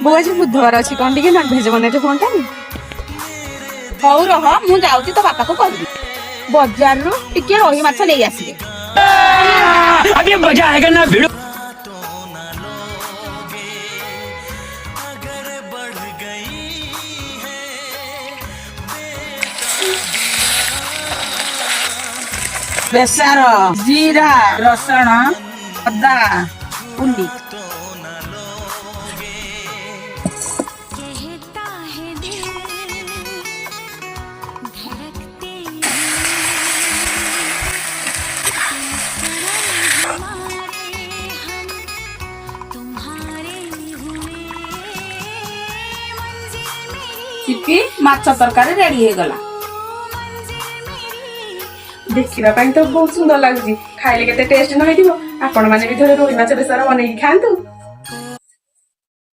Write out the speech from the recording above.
ବୋଉ ଆଜି ବୁଧବାର ଅଛି କଣ ଟିକେ ନନଭେଜ ବନେଇତେ ହୁଅନ୍ତାନି? ହଉ ରହ ମୁଁ ଯାଉଛି ତୋ ବାପାକୁ କହିବି ବଜାରରୁ ଟିକେ ରୋହି ମାଛ ନେଇ ଆସିବେ। अभी मजा आएगा ना भिड़ो। ବେସର ଜିରା ରସୁଣ ଅଦା ବୁନ୍ଦି ଚିପି ମାଛ ତରକାରୀ ରେଡି ହେଇଗଲା। ଦେଖିବା ପାଇଁ ତ ବହୁତ ସୁନ୍ଦର ଲାଗୁଛି, ଖାଇଲେ କେତେ ଟେଷ୍ଟ ନ ହେଇଥିବ। ଆପଣ ମାନେ ବି ଥରେ ରୋହି ମାଛ ବେସର ବନେଇକି ଖାଆନ୍ତୁ।